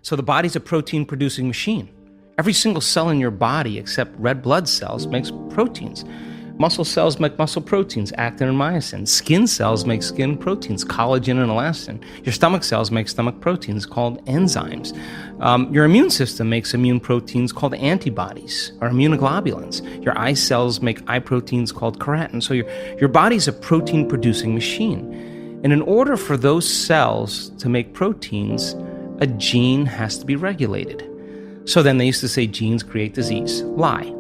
So the body's a protein-producing machine. Every single cell in your body except red blood cells makes proteins. Muscle cells make muscle proteins, actin and myosin. Skin cells make skin proteins, collagen and elastin. Your stomach cells make stomach proteins called enzymes. Your immune system makes immune proteins called antibodies or immunoglobulins. Your eye cells make eye proteins called keratin. So your body's a protein-producing machine. And in order for those cells to make proteins, a gene has to be regulated. So then they used to say genes create disease. Lie.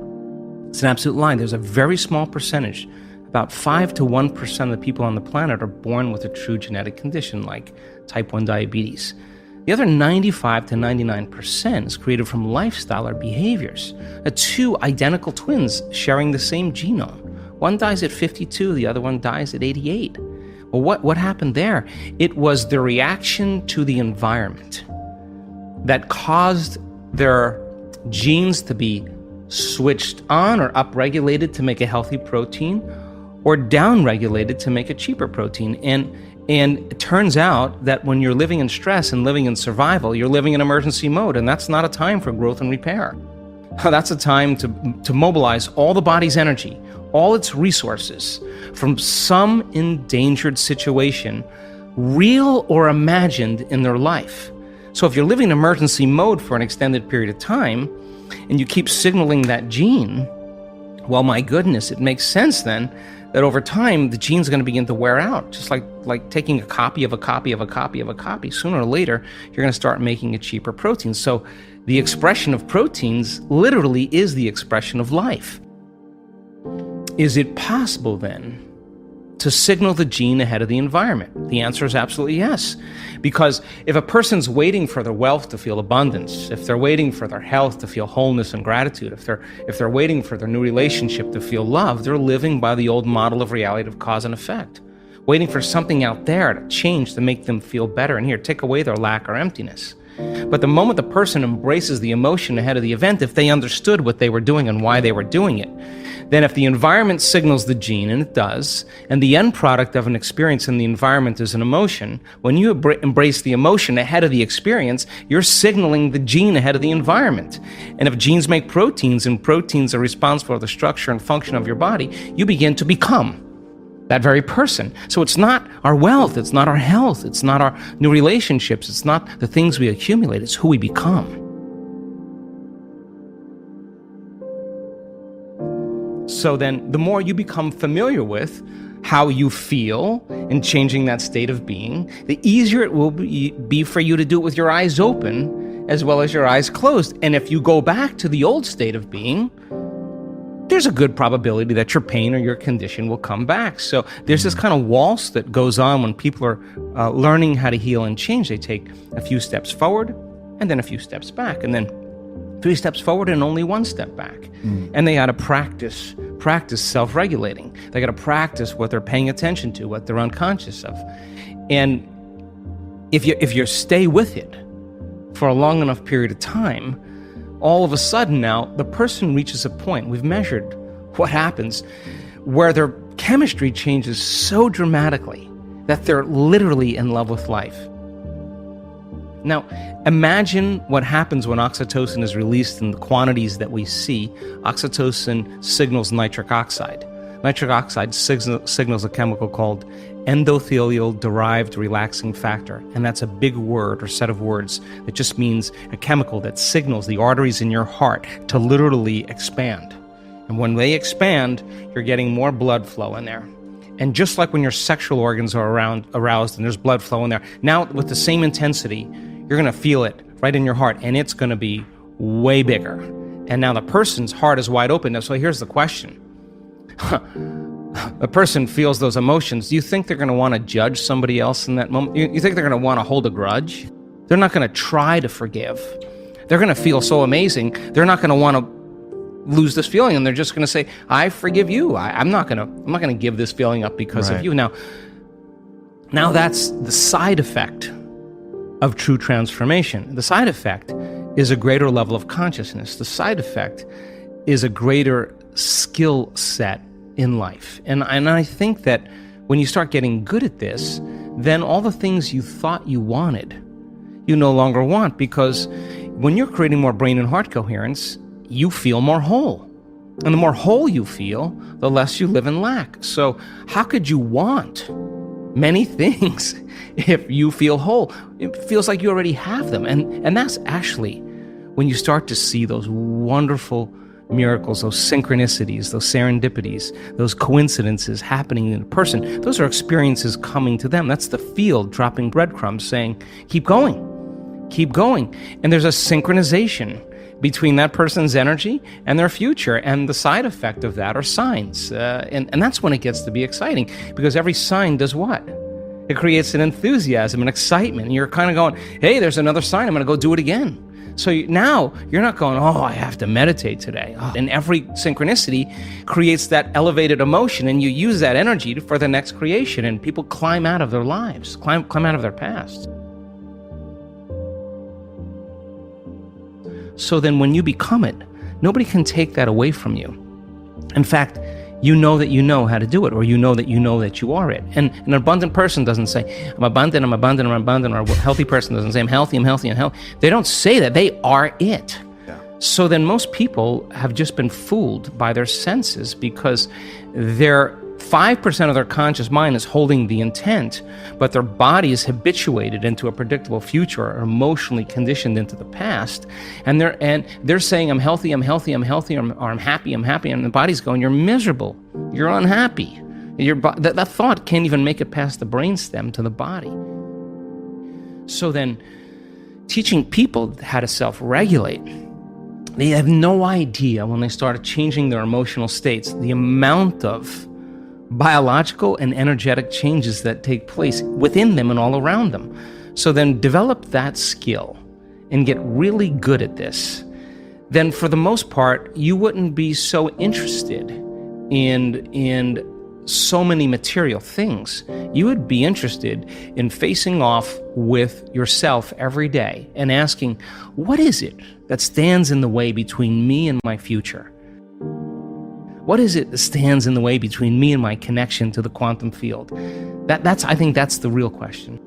It's an absolute lie. There's a very small percentage, about 5 to 1% of the people on the planet are born with a true genetic condition like type 1 diabetes. The other 95 to 99% is created from lifestyle or behaviors. Two identical twins sharing the same genome. One dies at 52, the other one dies at 88. Well, what happened there? It was the reaction to the environment that caused their genes to be switched on or upregulated to make a healthy protein, or downregulated to make a cheaper protein. And it turns out that when you're living in stress and living in survival, you're living in emergency mode, and that's not a time for growth and repair. That's a time to mobilize all the body's energy, all its resources, from some endangered situation, real or imagined, in their life. So if you're living in emergency mode for an extended period of time, and you keep signaling that gene, well, my goodness, it makes sense then that over time, the gene's going to begin to wear out, just like taking a copy of a copy of a copy of a copy. Sooner or later, you're going to start making a cheaper protein. So the expression of proteins literally is the expression of life. Is it possible then to signal the gene ahead of the environment? The answer is absolutely yes. Because if a person's waiting for their wealth to feel abundance, if they're waiting for their health to feel wholeness and gratitude, if they're waiting for their new relationship to feel love, they're living by the old model of reality of cause and effect, waiting for something out there to change to make them feel better. And here, take away their lack or emptiness. But the moment the person embraces the emotion ahead of the event, if they understood what they were doing and why they were doing it, then if the environment signals the gene, and it does, and the end product of an experience in the environment is an emotion, when you embrace the emotion ahead of the experience, you're signaling the gene ahead of the environment. And if genes make proteins, and proteins are responsible for the structure and function of your body, you begin to become that very person. So it's not our wealth, it's not our health, it's not our new relationships, it's not the things we accumulate, it's who we become. So then, the more you become familiar with how you feel and changing that state of being, the easier it will be for you to do it with your eyes open as well as your eyes closed. And if you go back to the old state of being, there's a good probability that your pain or your condition will come back. So there's this kind of waltz that goes on when people are learning how to heal and change. They take a few steps forward and then a few steps back, and then 3 steps forward and only 1 step back. And they got to practice self-regulating. They got to practice what they're paying attention to, what they're unconscious of. And if you stay with it for a long enough period of time, all of a sudden now the person reaches a point, we've measured what happens, where their chemistry changes so dramatically that they're literally in love with life. Now, imagine what happens when oxytocin is released in the quantities that we see. Oxytocin signals nitric oxide. Nitric oxide signals a chemical called endothelial-derived relaxing factor, and that's a big word or set of words that just means a chemical that signals the arteries in your heart to literally expand. And when they expand, you're getting more blood flow in there. And just like when your sexual organs are aroused and there's blood flow in there, now with the same intensity, you're going to feel it right in your heart, and it's going to be way bigger. And now the person's heart is wide open. So here's the question. A person feels those emotions. Do you think they're going to want to judge somebody else in that moment? You think they're going to want to hold a grudge? They're not going to try to forgive. They're going to feel so amazing. They're not going to want to lose this feeling, and they're just going to say, "I forgive you. I'm not going to give this feeling up because of you." Now that's the side effect of true transformation. The side effect is a greater level of consciousness. The side effect is a greater skill set in life. And I think that when you start getting good at this, then all the things you thought you wanted you no longer want, because when you're creating more brain and heart coherence, you feel more whole. And the more whole you feel, the less you live in lack. So how could you want many things if you feel whole? It feels like you already have them. And that's actually when you start to see those wonderful miracles, those synchronicities, those serendipities, those coincidences happening in a person. Those are experiences coming to them. That's the field dropping breadcrumbs saying, keep going, keep going. And there's a synchronization between that person's energy and their future, and the side effect of that are signs. And that's when it gets to be exciting, because every sign does what? It creates an enthusiasm, an excitement. And you're kind of going, hey, there's another sign, I'm going to go do it again. So now you're not going, oh, I have to meditate today. Oh. And every synchronicity creates that elevated emotion, and you use that energy for the next creation, and people climb out of their lives, climb out of their past. So then when you become it, nobody can take that away from you. In fact, you know that you know how to do it, or you know that you are it. And an abundant person doesn't say, I'm abundant, I'm abundant, I'm abundant, or a healthy person doesn't say, I'm healthy, I'm healthy, I'm healthy. They don't say that. They are it. Yeah. So then most people have just been fooled by their senses, because their 5% of their conscious mind is holding the intent, but their body is habituated into a predictable future, or emotionally conditioned into the past, and they're saying, I'm healthy, I'm healthy, I'm healthy, or I'm happy, I'm happy, and the body's going, you're miserable, you're unhappy. That thought can't even make it past the brainstem to the body. So then, teaching people how to self-regulate, they have no idea when they started changing their emotional states, the amount of biological and energetic changes that take place within them and all around them. So then develop that skill and get really good at this. Then for the most part, you wouldn't be so interested in so many material things. You would be interested in facing off with yourself every day and asking, what is it that stands in the way between me and my future? What is it that stands in the way between me and my connection to the quantum field? I think that's the real question.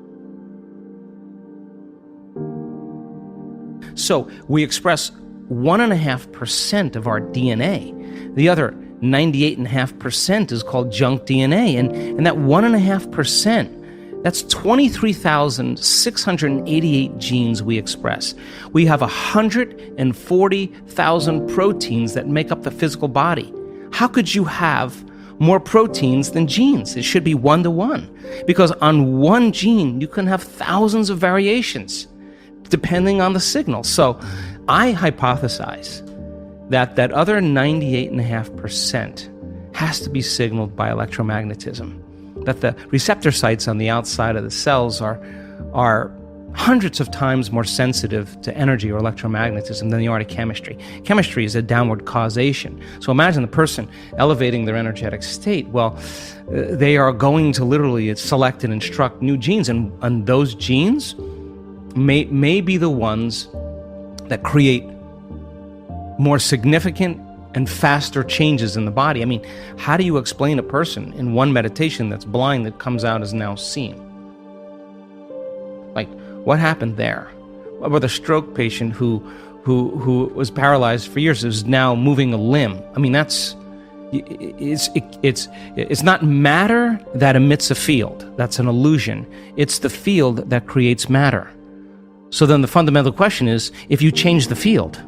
So we express 1.5% of our DNA. The other 98.5% is called junk DNA. And that 1.5%, that's 23,688 genes we express. We have 140,000 proteins that make up the physical body. How could you have more proteins than genes? It should be 1-to-1, because on one gene, you can have thousands of variations depending on the signal. So I hypothesize that other 98.5% has to be signaled by electromagnetism, that the receptor sites on the outside of the cells are hundreds of times more sensitive to energy or electromagnetism than they are to chemistry. Chemistry is a downward causation. So imagine the person elevating their energetic state. Well, they are going to literally select and instruct new genes, and those genes may be the ones that create more significant and faster changes in the body. I mean, how do you explain a person in one meditation that's blind that comes out as now seeing? Like, what happened there? What about the stroke patient who was paralyzed for years, is now moving a limb? I mean, it's not matter that emits a field. That's an illusion. It's the field that creates matter. So then the fundamental question is, if you change the field,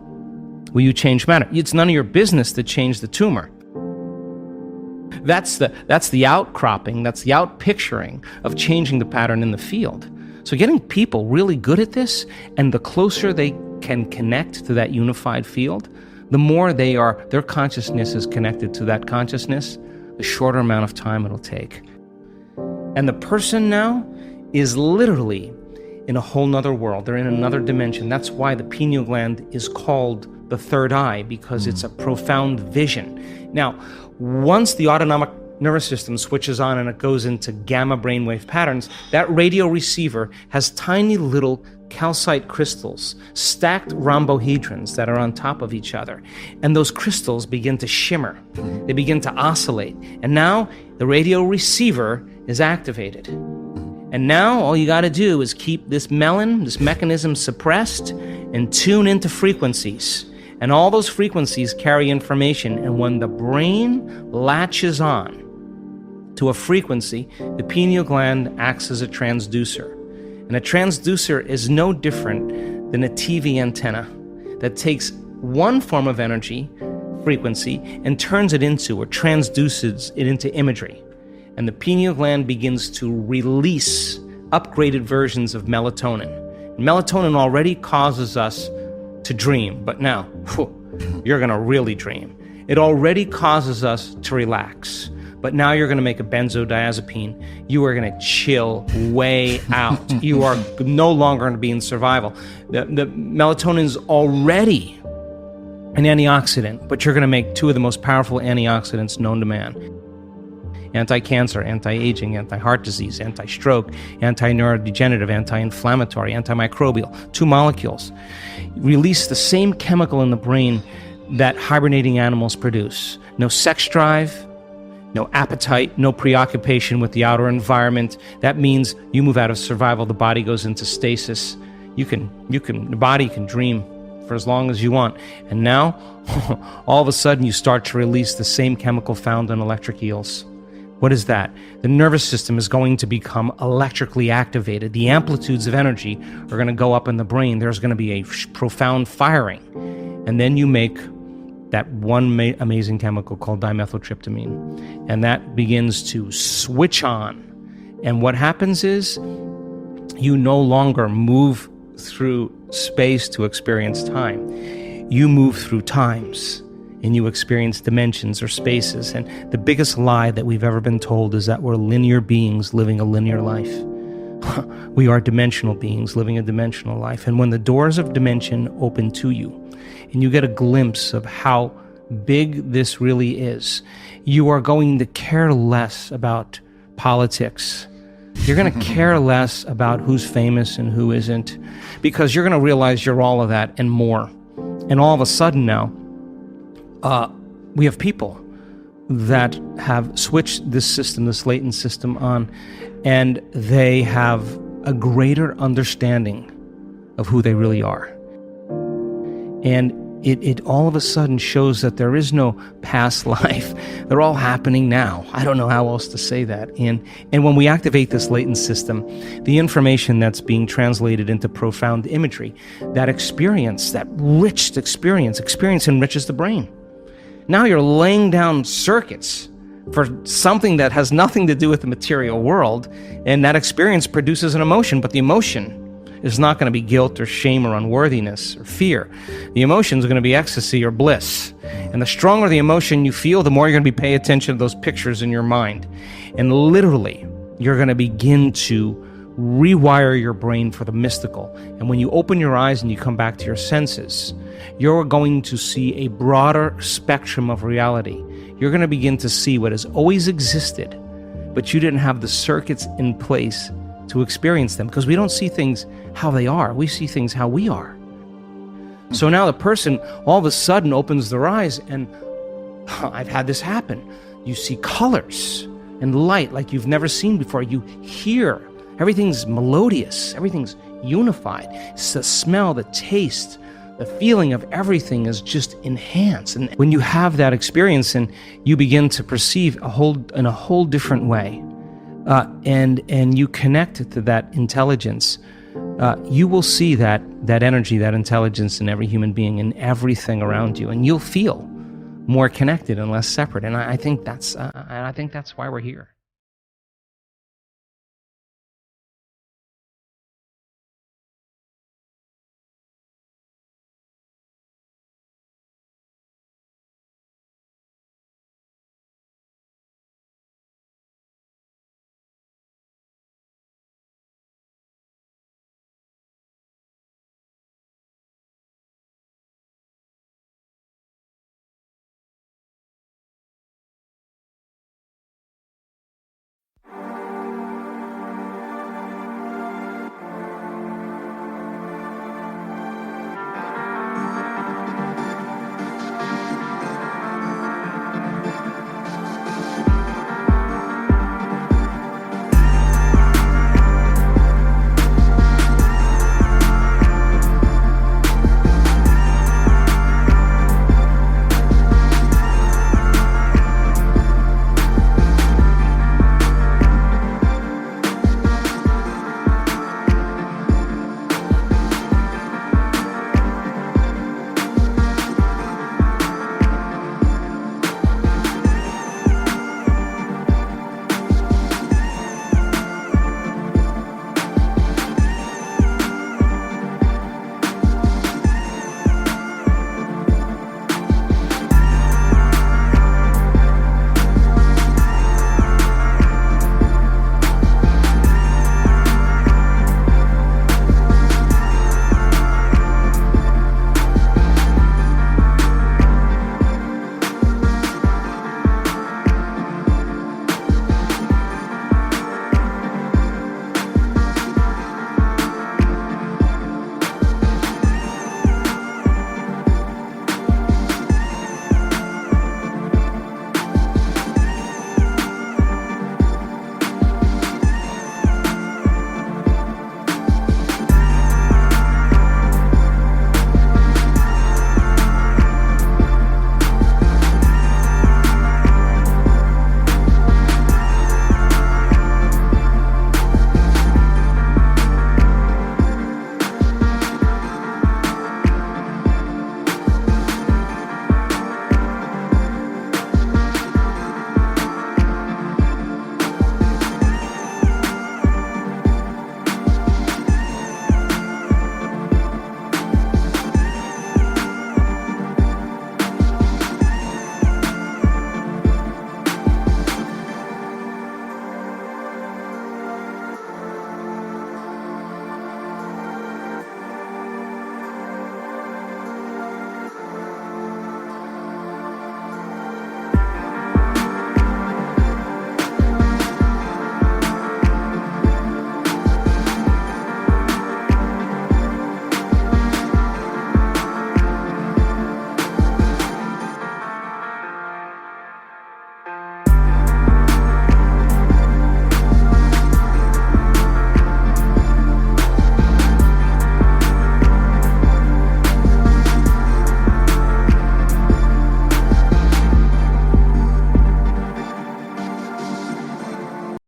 will you change matter? It's none of your business to change the tumor. That's the outcropping, that's the outpicturing of changing the pattern in the field. So getting people really good at this, and the closer they can connect to that unified field, the more their consciousness is connected to that consciousness, the shorter amount of time it'll take. And the person now is literally in a whole nother world. They're in another dimension. That's why the pineal gland is called the third eye, because it's a profound vision. Now, once the autonomic nervous system switches on and it goes into gamma brainwave patterns, that radio receiver has tiny little calcite crystals, stacked rhombohedrons that are on top of each other. And those crystals begin to shimmer. They begin to oscillate. And now the radio receiver is activated. And now all you got to do is keep this mechanism suppressed and tune into frequencies. And all those frequencies carry information. And when the brain latches on to a frequency, the pineal gland acts as a transducer. And a transducer is no different than a TV antenna that takes one form of energy, frequency, and turns it into, or transduces it into imagery. And the pineal gland begins to release upgraded versions of melatonin. Melatonin already causes us to dream, but now, you're going to really dream. It already causes us to relax, but now you're going to make a benzodiazepine. You are going to chill way out. You are no longer going to be in survival. The melatonin is already an antioxidant, but you're going to make two of the most powerful antioxidants known to man. Anti-cancer, anti-aging, anti-heart disease, anti-stroke, anti-neurodegenerative, anti-inflammatory, antimicrobial, 2 molecules. Release the same chemical in the brain that hibernating animals produce. No sex drive, no appetite, no preoccupation with the outer environment. That means you move out of survival, the body goes into stasis. The body can dream for as long as you want. And now, all of a sudden, you start to release the same chemical found in electric eels. What is that? The nervous system is going to become electrically activated. The amplitudes of energy are going to go up in the brain. There's going to be a profound firing. And then you make that one amazing chemical called dimethyltryptamine. And that begins to switch on. And what happens is you no longer move through space to experience time. You move through times and you experience dimensions or spaces. And the biggest lie that we've ever been told is that we're linear beings living a linear life. We are dimensional beings living a dimensional life. And when the doors of dimension open to you and you get a glimpse of how big this really is, you are going to care less about politics. You're going to care less about who's famous and who isn't, because you're going to realize you're all of that and more. And all of a sudden now, we have people that have switched this system, this latent system on, and they have a greater understanding of who they really are. And it all of a sudden shows that there is no past life. They're all happening now. I don't know how else to say that. And when we activate this latent system, the information that's being translated into profound imagery, that experience, that rich experience enriches the brain. Now you're laying down circuits for something that has nothing to do with the material world, and that experience produces an emotion, but the emotion is not going to be guilt or shame or unworthiness or fear. The emotion is going to be ecstasy or bliss. And the stronger the emotion you feel, the more you're going to be paying attention to those pictures in your mind. And literally, you're going to begin to rewire your brain for the mystical. And when you open your eyes and you come back to your senses, you're going to see a broader spectrum of reality. You're going to begin to see what has always existed, but you didn't have the circuits in place to experience them, because we don't see things how they are. We see things how we are. So now the person all of a sudden opens their eyes and I've had this happen. You see colors and light like you've never seen before. You hear. Everything's melodious. Everything's unified. It's the smell, the taste, the feeling of everything is just enhanced. And when you have that experience and you begin to perceive in a whole different way, and you connect to that intelligence, you will see that energy, that intelligence in every human being, in everything around you, and you'll feel more connected and less separate. And I think that's why we're here.